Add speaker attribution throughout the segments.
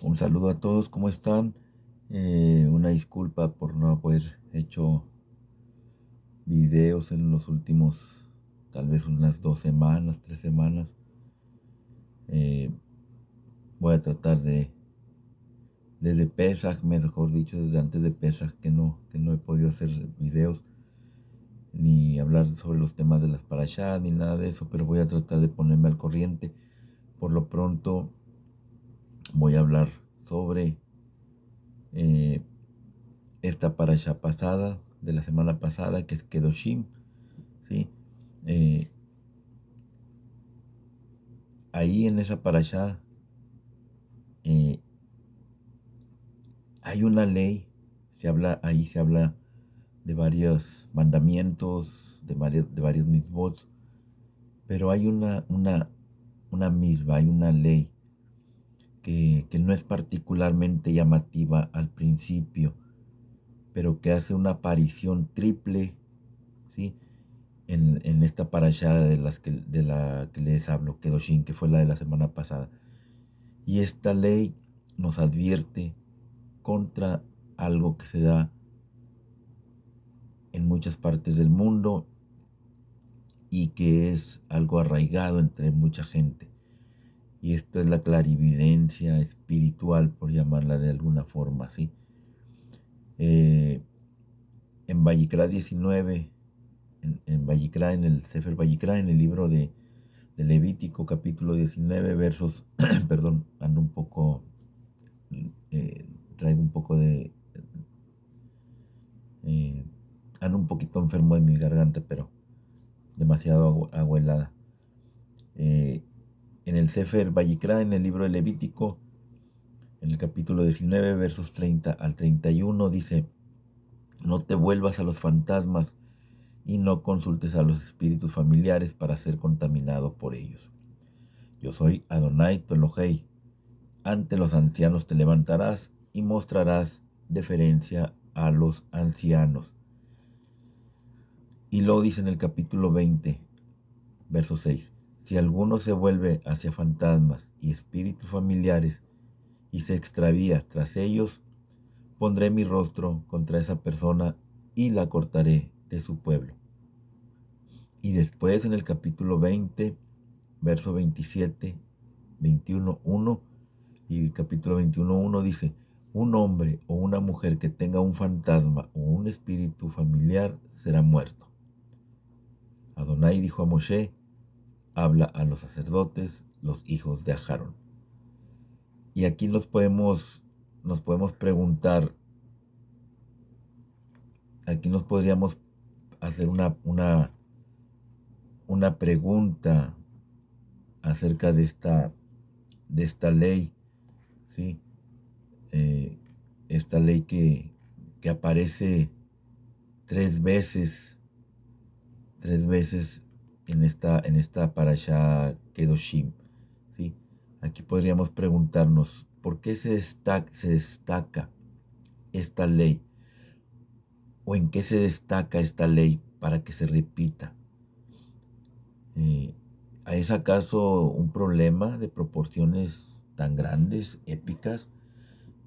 Speaker 1: Un saludo a todos, ¿cómo están? Una disculpa por no haber hecho videos en los últimos, tal vez unas 2 semanas, 3 semanas. Eh, Voy a tratar desde Pesaj, mejor dicho, desde antes de Pesaj, que no he podido hacer videos, ni hablar sobre los temas de las parashá, ni nada de eso, pero voy a tratar de ponerme al corriente. Por lo pronto, voy a hablar sobre eh, esta parashá pasada, de la semana pasada, que es Kedoshim, ¿sí? Eh, Ahí en esa parashá eh, hay una ley, ahí se habla de varios mandamientos, de varios mitzvot, pero hay una misma, hay una ley que no es particularmente llamativa al principio, pero que hace una aparición triple, ¿sí? En esta parashá de la que les hablo, Kedoshim, que fue la de la semana pasada. Y esta ley nos advierte contra algo que se da en muchas partes del mundo y que es algo arraigado entre mucha gente. Y esto es la clarividencia espiritual, por llamarla de alguna forma, ¿sí? En Vayikra 19, en Vayikra, en el Sefer Vayikra, en el libro de Levítico, capítulo 19, versos, perdón, traigo un poco eh, ando un poquito enfermo de mi garganta, pero demasiado agua helada. Eh, en el Sefer Vayikra, en el libro de Levítico, en el capítulo 19, versos 30 al 31, dice: no te vuelvas a los fantasmas y no consultes a los espíritus familiares para ser contaminado por ellos. Yo soy Adonai tu Elohei. Ante los ancianos te levantarás y mostrarás deferencia a los ancianos. Y luego dice en el capítulo 20, verso 6, si alguno se vuelve hacia fantasmas y espíritus familiares y se extravía tras ellos, pondré mi rostro contra esa persona y la cortaré de su pueblo. Y después en el capítulo 20, verso 27, 21, 1 y capítulo 21, 1 dice: un hombre o una mujer que tenga un fantasma o un espíritu familiar será muerto. Adonai dijo a Moshe: habla a los sacerdotes, los hijos de Aarón. Y aquí nos podemos preguntar, aquí nos podríamos hacer una pregunta acerca de esta ley, ¿sí? Esta ley que aparece tres veces en esta parashá Kedoshim, ¿sí? Aquí podríamos preguntarnos, ¿por qué se destaca esta ley? ¿O en qué se destaca esta ley para que se repita? ¿Es acaso un problema de proporciones tan grandes, épicas,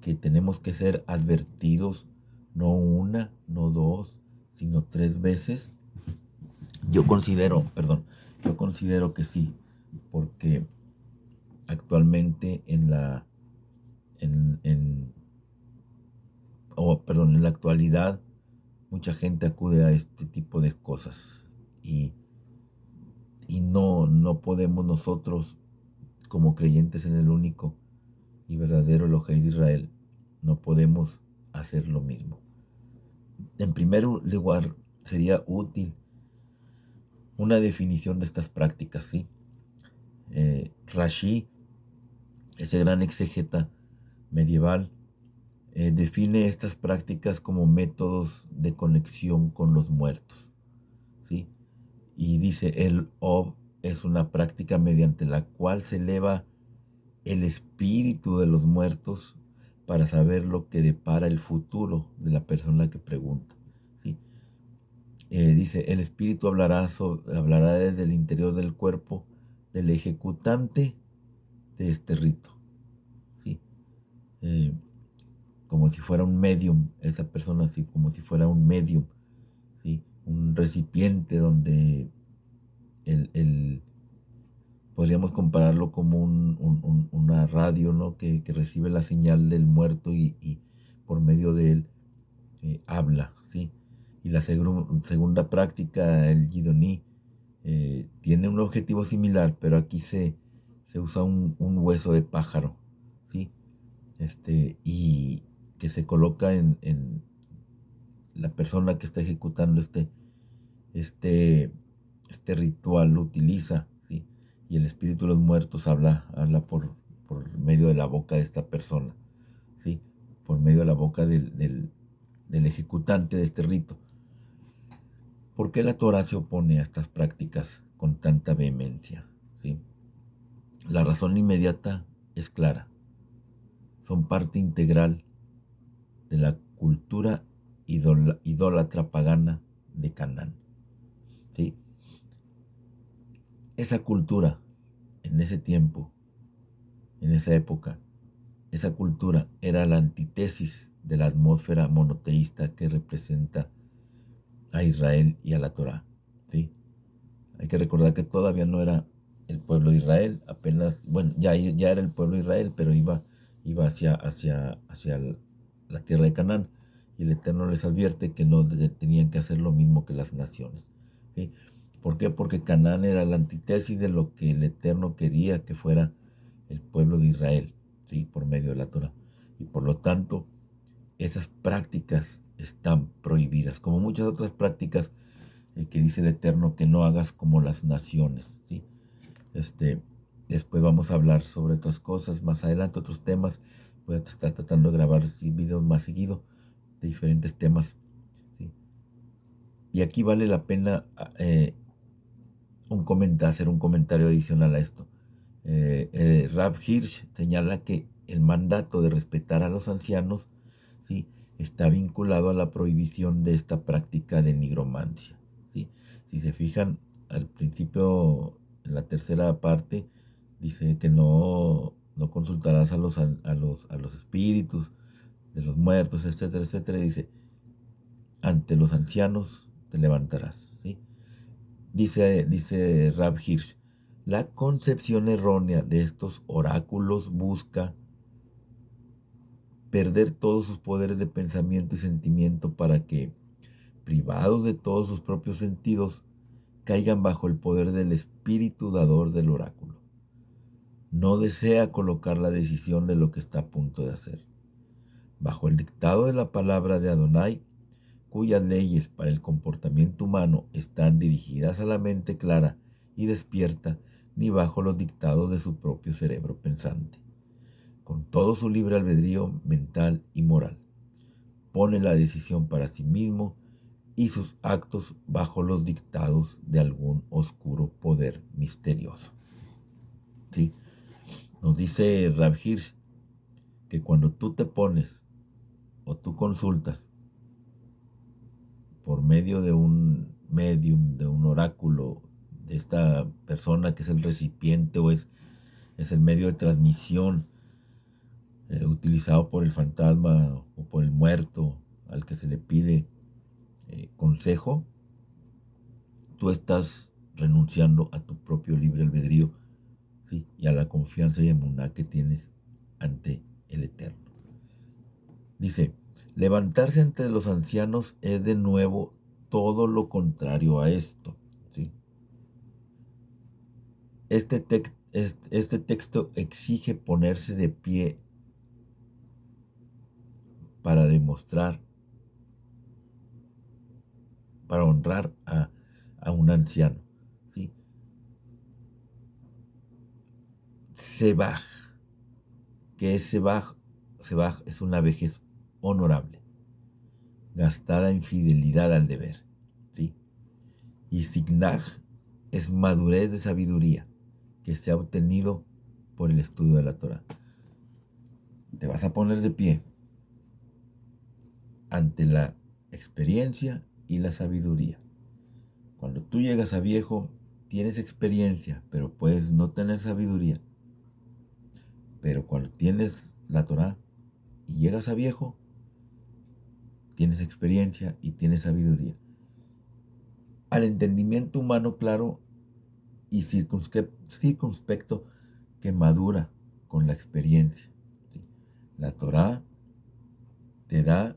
Speaker 1: que tenemos que ser advertidos no una, no dos, sino 3 veces? Yo considero que sí, porque actualmente en, en, en la actualidad, mucha gente acude a este tipo de cosas y no podemos nosotros, como creyentes en el único y verdadero Elohei de Israel, no podemos hacer lo mismo. En primer lugar, sería útil una definición de estas prácticas, ¿sí? Rashi, ese gran exegeta medieval, define estas prácticas como métodos de conexión con los muertos, ¿sí? Y dice: el Ob es una práctica mediante la cual se eleva el espíritu de los muertos para saber lo que depara el futuro de la persona que pregunta, ¿sí? Dice: el espíritu hablará desde el interior del cuerpo del ejecutante de este rito, ¿sí? eh, como si fuera un medium, esa persona así como si fuera un medium, ¿sí? Un recipiente donde el podríamos compararlo como una radio, ¿no? Que recibe la señal del muerto y por medio de él habla, ¿sí? Y la segunda práctica, el Yidoní, tiene un objetivo similar, pero aquí se usa un hueso de pájaro, ¿sí? Y que se coloca en la persona que está ejecutando este, este ritual, lo utiliza, ¿sí? Y el espíritu de los muertos habla por medio de la boca de esta persona, ¿sí? Por medio de la boca del ejecutante de este rito. ¿Por qué la Torah se opone a estas prácticas con tanta vehemencia? ¿Sí? La razón inmediata es clara. Son parte integral de la cultura idólatra pagana de Canaán. ¿Sí? Esa cultura, en ese tiempo, en esa época, esa cultura era la antítesis de la atmósfera monoteísta que representa a Israel y a la Torah. ¿Sí? Hay que recordar que todavía no era el pueblo de Israel, apenas, bueno, ya era el pueblo de Israel, pero iba hacia la tierra de Canaán. Y el Eterno les advierte que no tenían que hacer lo mismo que las naciones. ¿Sí? ¿Por qué? Porque Canaán era la antítesis de lo que el Eterno quería que fuera el pueblo de Israel, ¿sí? Por medio de la Torah. Y por lo tanto, esas prácticas están prohibidas, como muchas otras prácticas que dice el Eterno que no hagas como las naciones, ¿sí? Este, Después vamos a hablar sobre otras cosas, más adelante otros temas. Voy a estar tratando de grabar videos más seguido de diferentes temas, ¿sí? Y aquí vale la pena hacer un comentario adicional a esto. Rav Hirsch señala que el mandato de respetar a los ancianos, ¿sí? Está vinculado a la prohibición de esta práctica de nigromancia, ¿sí? Si se fijan, al principio, en la tercera parte, dice que no consultarás a los espíritus de los muertos, etcétera, etcétera. Y dice, ante los ancianos te levantarás, ¿sí? Dice Rav Hirsch, la concepción errónea de estos oráculos busca perder todos sus poderes de pensamiento y sentimiento para que, privados de todos sus propios sentidos, caigan bajo el poder del espíritu dador del oráculo. No desea colocar la decisión de lo que está a punto de hacer. Bajo el dictado de la palabra de Adonai, cuyas leyes para el comportamiento humano están dirigidas a la mente clara y despierta, ni bajo los dictados de su propio cerebro pensante. Con todo su libre albedrío mental y moral, pone la decisión para sí mismo y sus actos bajo los dictados de algún oscuro poder misterioso. ¿Sí? Nos dice Rav Hirsch que cuando tú te pones o tú consultas por medio de un medium, de un oráculo, de esta persona que es el recipiente o es el medio de transmisión utilizado por el fantasma o por el muerto al que se le pide consejo, tú estás renunciando a tu propio libre albedrío, ¿sí? Y a la confianza y emuná que tienes ante el Eterno. Dice, levantarse ante los ancianos es de nuevo todo lo contrario a esto, ¿sí? Este texto exige ponerse de pie para demostrar, para honrar a un anciano, ¿sí? Sebaj, que es Sebaj es una vejez honorable, gastada en fidelidad al deber, ¿sí? Y Signaj es madurez de sabiduría que se ha obtenido por el estudio de la Torah. Te vas a poner de pie ante la experiencia y la sabiduría. Cuando tú llegas a viejo, tienes experiencia, pero puedes no tener sabiduría. Pero cuando tienes la Torah, y llegas a viejo, tienes experiencia y tienes sabiduría. Al entendimiento humano claro y circunspecto que madura con la experiencia. ¿Sí? La Torá te da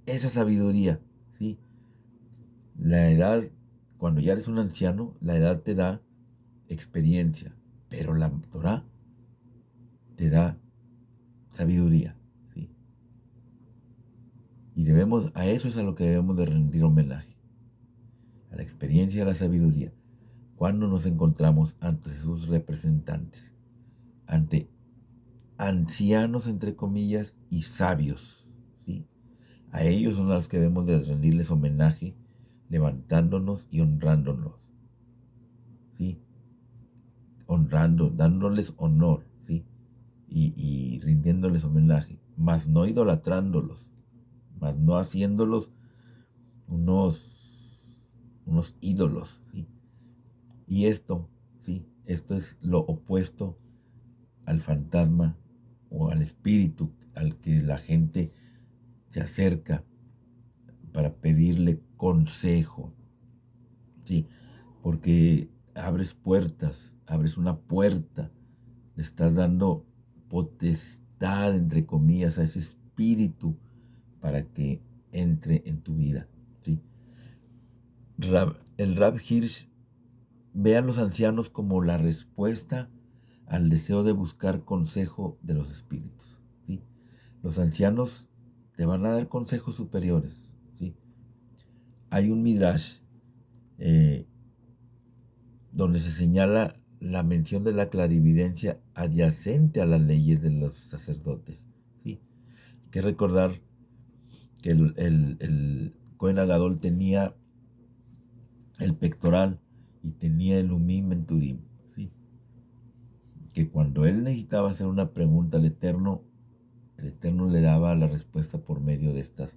Speaker 1: esa sabiduría, ¿sí? La edad, cuando ya eres un anciano, la edad te da experiencia, pero la Torá te da sabiduría, ¿sí? Y a eso es a lo que debemos de rendir homenaje, a la experiencia y a la sabiduría, cuando nos encontramos ante sus representantes, ante ancianos, entre comillas, y sabios, ¿sí? A ellos son a los que debemos de rendirles homenaje, levantándonos y honrándonos, ¿sí? Honrando, dándoles honor, ¿sí? Y rindiéndoles homenaje, mas no idolatrándolos, mas no haciéndolos unos ídolos, ¿sí? Y esto, ¿sí? Esto es lo opuesto al fantasma o al espíritu al que la gente se acerca para pedirle consejo, ¿sí? Porque abres una puerta, le estás dando potestad, entre comillas, a ese espíritu para que entre en tu vida, ¿sí? El Rab Hirsch ve a los ancianos como la respuesta al deseo de buscar consejo de los espíritus, ¿sí? Los ancianos te van a dar consejos superiores, ¿sí? Hay un midrash eh, donde se señala la mención de la clarividencia adyacente a las leyes de los sacerdotes, ¿sí? Hay que recordar que el Cohen Agadol tenía el pectoral y tenía el Umim Menturim, ¿sí? Que cuando él necesitaba hacer una pregunta al Eterno, el Eterno le daba la respuesta por medio de estas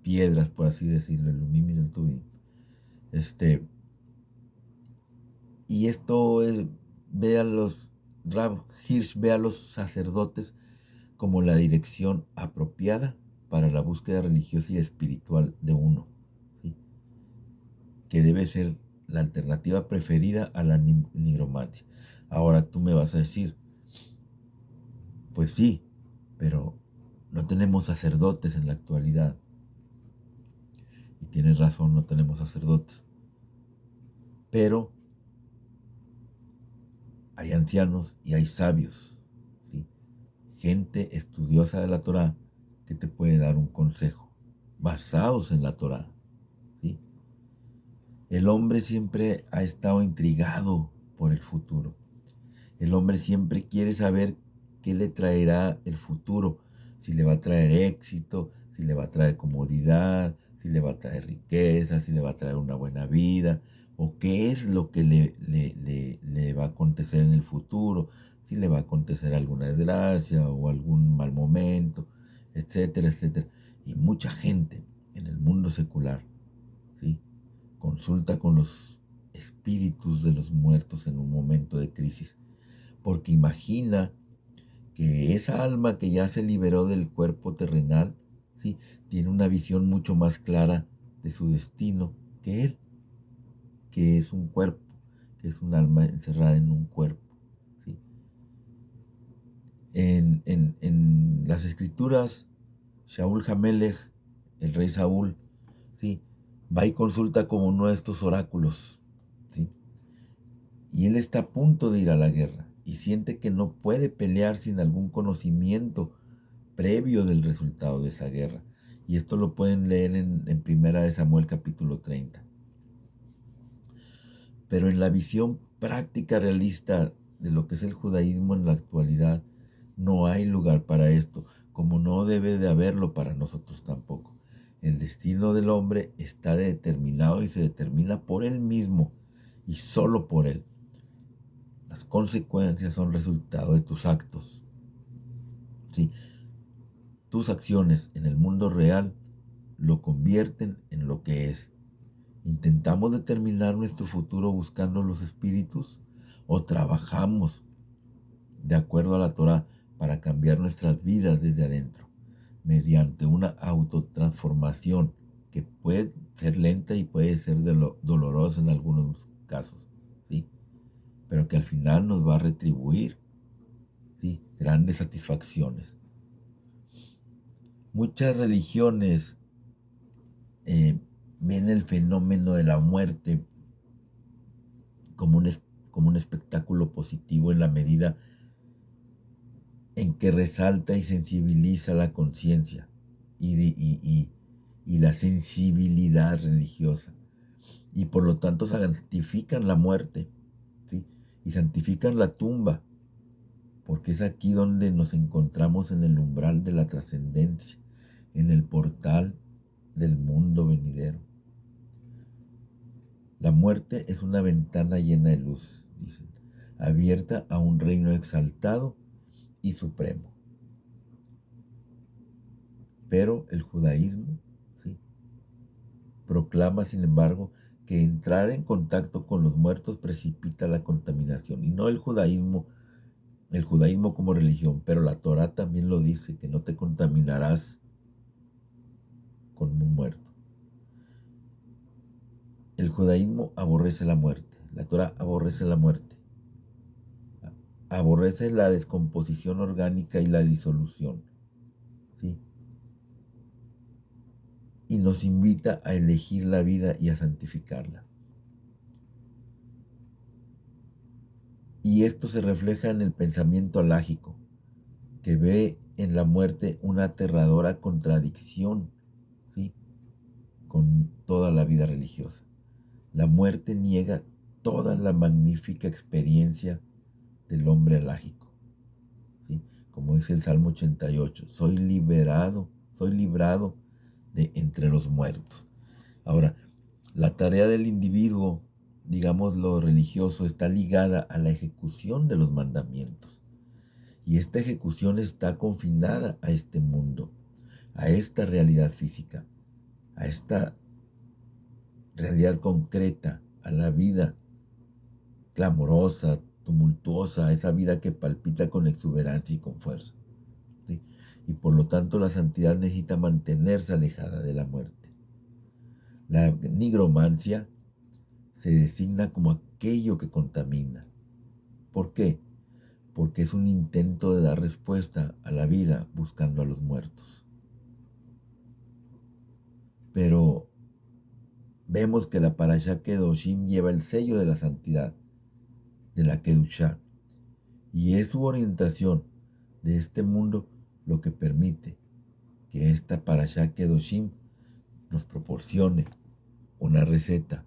Speaker 1: piedras, por así decirlo, el Umim Menturim. Y esto es, Rav Hirsch ve a los sacerdotes como la dirección apropiada para la búsqueda religiosa y espiritual de uno, ¿sí? Que debe ser la alternativa preferida a la nigromancia. Ahora tú me vas a decir, pues sí, pero no tenemos sacerdotes en la actualidad. Y tienes razón, no tenemos sacerdotes. Pero hay ancianos y hay sabios, ¿sí? Gente estudiosa de la Torá que te puede dar un consejo basados en la Torá, ¿sí? El hombre siempre ha estado intrigado por el futuro. El hombre siempre quiere saber qué le traerá el futuro, si le va a traer éxito, si le va a traer comodidad, si le va a traer riqueza, si le va a traer una buena vida, o qué es lo que le va a acontecer en el futuro, si le va a acontecer alguna desgracia o algún mal momento, etcétera, etcétera. Y mucha gente en el mundo secular, ¿sí? Consulta con los espíritus de los muertos en un momento de crisis, porque imagina que esa alma que ya se liberó del cuerpo terrenal, ¿sí? Tiene una visión mucho más clara de su destino que él, que es un cuerpo, que es un alma encerrada en un cuerpo, ¿sí? En las escrituras, Shaul Hamelech, el rey Saúl, ¿sí? Va y consulta con uno de estos oráculos, ¿sí? Y él está a punto de ir a la guerra y siente que no puede pelear sin algún conocimiento previo del resultado de esa guerra. Y esto lo pueden leer en Primera de Samuel capítulo 30. Pero en la visión práctica realista de lo que es el judaísmo en la actualidad, no hay lugar para esto, como no debe de haberlo para nosotros tampoco. El destino del hombre está determinado y se determina por él mismo y solo por él. Las consecuencias son resultado de tus actos. Sí, tus acciones en el mundo real lo convierten en lo que es. ¿Intentamos determinar nuestro futuro buscando los espíritus o trabajamos de acuerdo a la Torá, para cambiar nuestras vidas desde adentro, mediante una autotransformación que puede ser lenta y puede ser dolorosa en algunos casos, ¿sí? Pero que al final nos va a retribuir, ¿sí? Grandes satisfacciones. Muchas religiones ven el fenómeno de la muerte como como un espectáculo positivo en la medida en que resalta y sensibiliza la conciencia y la sensibilidad religiosa. Y por lo tanto santifican la muerte, ¿sí? Y santifican la tumba, porque es aquí donde nos encontramos en el umbral de la trascendencia, en el portal del mundo venidero. La muerte es una ventana llena de luz, dicen, abierta a un reino exaltado y supremo. Pero el judaísmo, ¿sí?, proclama, sin embargo, que entrar en contacto con los muertos precipita la contaminación. Y no el judaísmo como religión, pero la Torá también lo dice, que no te contaminarás con un muerto. El judaísmo aborrece la muerte, la Torá aborrece la muerte, aborrece la descomposición orgánica y la disolución, ¿sí? Y nos invita a elegir la vida y a santificarla. Y esto se refleja en el pensamiento alágico, que ve en la muerte una aterradora contradicción, ¿sí?, con toda la vida religiosa. La muerte niega toda la magnífica experiencia del hombre alágico, ¿sí? Como dice el Salmo 88, soy librado de entre los muertos. Ahora, la tarea del individuo, digamos lo religioso, está ligada a la ejecución de los mandamientos. Y esta ejecución está confinada a este mundo, a esta realidad física, a esta realidad concreta, a la vida clamorosa, tumultuosa, a esa vida que palpita con exuberancia y con fuerza, ¿sí? Y por lo tanto la santidad necesita mantenerse alejada de la muerte. La nigromancia se designa como aquello que contamina. ¿Por qué? Porque es un intento de dar respuesta a la vida buscando a los muertos. Pero vemos que la Parashá Kedoshim lleva el sello de la santidad, de la Kedushá, y es su orientación de este mundo lo que permite que esta Parashá Kedoshim nos proporcione una receta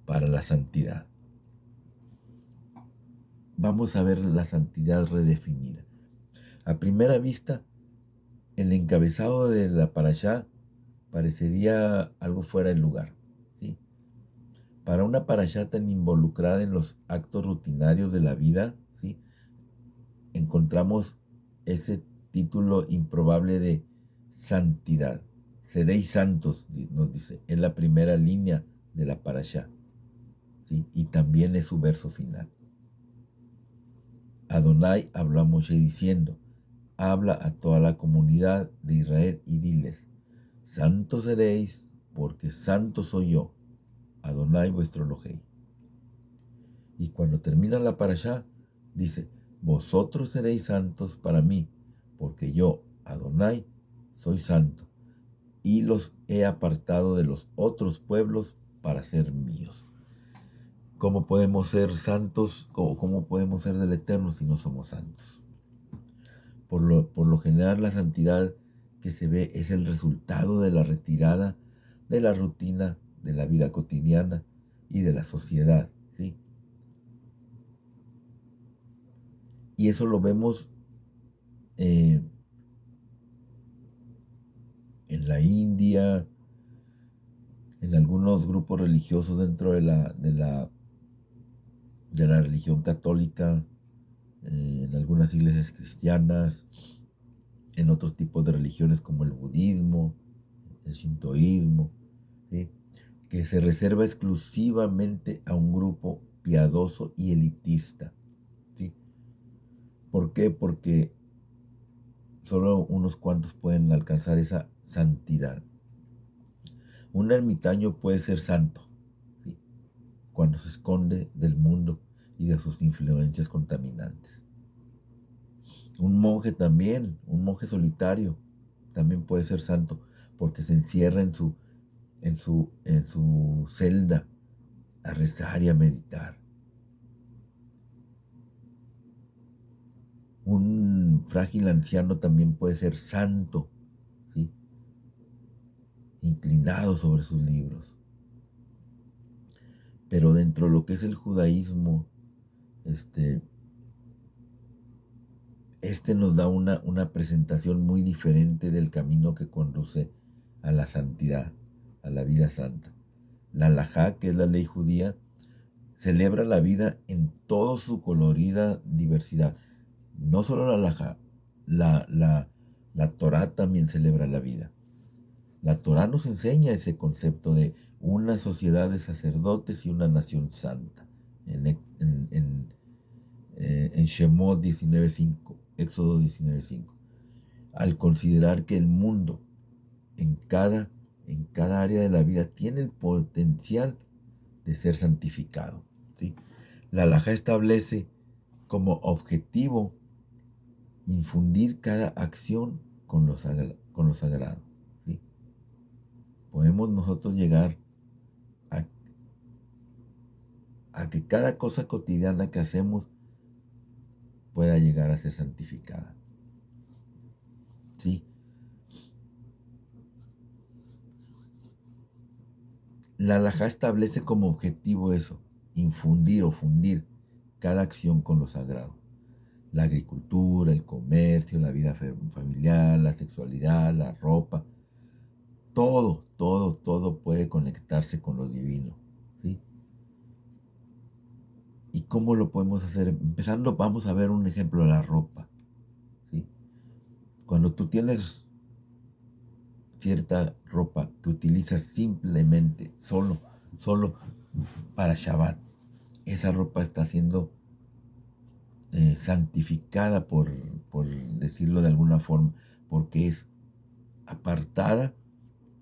Speaker 1: para la santidad. Vamos a ver la santidad redefinida. A primera vista, el encabezado de la Parashá parecería algo fuera de lugar, ¿sí? Para una Parashá tan involucrada en los actos rutinarios de la vida, ¿sí?, encontramos ese título improbable de santidad. Seréis santos, nos dice, es la primera línea de la Parashá, ¿sí? Y también es su verso final. Adonai habló a Moshe diciendo, habla a toda la comunidad de Israel y diles, santos seréis, porque santo soy yo, Adonai vuestro Elohei. Y cuando termina la parashá, dice, vosotros seréis santos para mí, porque yo, Adonai, soy santo, y los he apartado de los otros pueblos para ser míos. ¿Cómo podemos ser santos? ¿Cómo podemos ser del Eterno si no somos santos? Por lo general, la santidad que se ve es el resultado de la retirada de la rutina de la vida cotidiana y de la sociedad, ¿sí? Y eso lo vemos en la India, en algunos grupos religiosos dentro de la religión católica, en algunas iglesias cristianas, en otros tipos de religiones como el budismo, el shintoísmo, ¿sí?, que se reserva exclusivamente a un grupo piadoso y elitista, ¿sí? ¿Por qué? Porque solo unos cuantos pueden alcanzar esa santidad. Un ermitaño puede ser santo, ¿sí?, cuando se esconde del mundo y de sus influencias contaminantes. Un monje también, un monje solitario, también puede ser santo porque se encierra en su celda a rezar y a meditar. Un frágil anciano también puede ser santo, ¿sí?, inclinado sobre sus libros. Pero dentro de lo que es el judaísmo, este nos da una presentación muy diferente del camino que conduce a la santidad, a la vida santa. La halajá, que es la ley judía, celebra la vida en toda su colorida diversidad. No solo la halajá, la Torá también celebra la vida. La Torá nos enseña ese concepto de una sociedad de sacerdotes y una nación santa. En Shemot 19:5, Éxodo 19:5. Al considerar que el mundo en cada área de la vida tiene el potencial de ser santificado, ¿sí? La halajá establece como objetivo infundir cada acción con lo sagrado, ¿sí? Podemos nosotros llegar a, a que cada cosa cotidiana que hacemos pueda llegar a ser santificada, ¿sí? La halajá establece como objetivo eso, infundir o fundir cada acción con lo sagrado. La agricultura, el comercio, la vida familiar, la sexualidad, la ropa, todo puede conectarse con lo divino, ¿sí? ¿Y cómo lo podemos hacer? Empezando, vamos a ver un ejemplo de la ropa, ¿sí? Cuando tú tienes cierta ropa que utilizas simplemente, solo para Shabbat, esa ropa está siendo santificada, por decirlo de alguna forma, porque es apartada,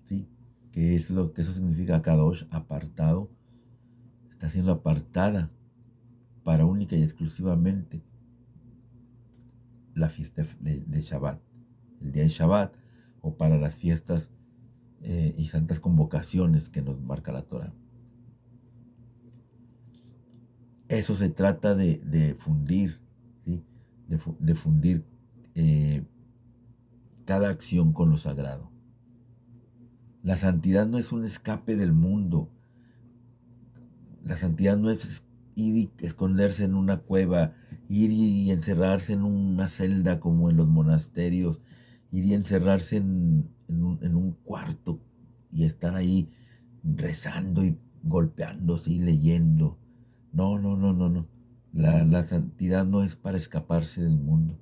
Speaker 1: ¿sí? Que es lo que eso significa Kadosh, apartado. Está siendo apartada para única y exclusivamente la fiesta de Shabbat, el día de Shabbat, o para las fiestas y santas convocaciones que nos marca la Torah. Eso se trata de fundir, ¿sí? De fundir cada acción con lo sagrado. La santidad no es un escape del mundo. La santidad no es ir y esconderse en una cueva, ir y encerrarse en una celda como en los monasterios, ir y encerrarse en un cuarto y estar ahí rezando y golpeándose y leyendo. No, no, no, no, no. La santidad no es para escaparse del mundo.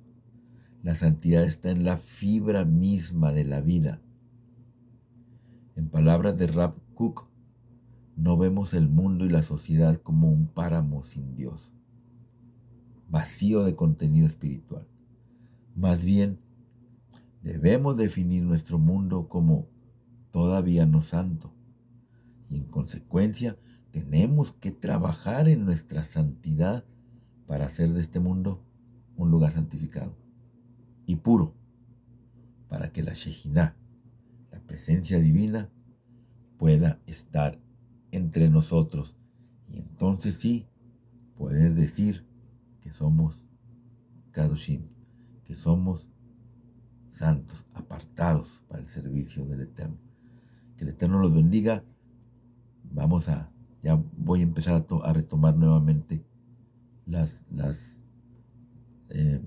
Speaker 1: La santidad está en la fibra misma de la vida. En palabras de Rav Kook, no vemos el mundo y la sociedad como un páramo sin Dios, vacío de contenido espiritual. Más bien, debemos definir nuestro mundo como todavía no santo. Y en consecuencia, tenemos que trabajar en nuestra santidad para hacer de este mundo un lugar santificado y puro, para que la Shejinah, la presencia divina, pueda estar entre nosotros. Y entonces sí, poder decir que somos Kadoshim, que somos santos, apartados para el servicio del Eterno. Que el Eterno los bendiga. Ya voy a empezar a retomar nuevamente eh,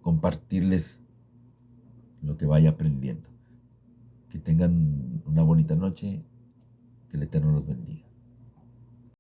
Speaker 1: compartirles lo que vaya aprendiendo. Que tengan una bonita noche, que el Eterno los bendiga.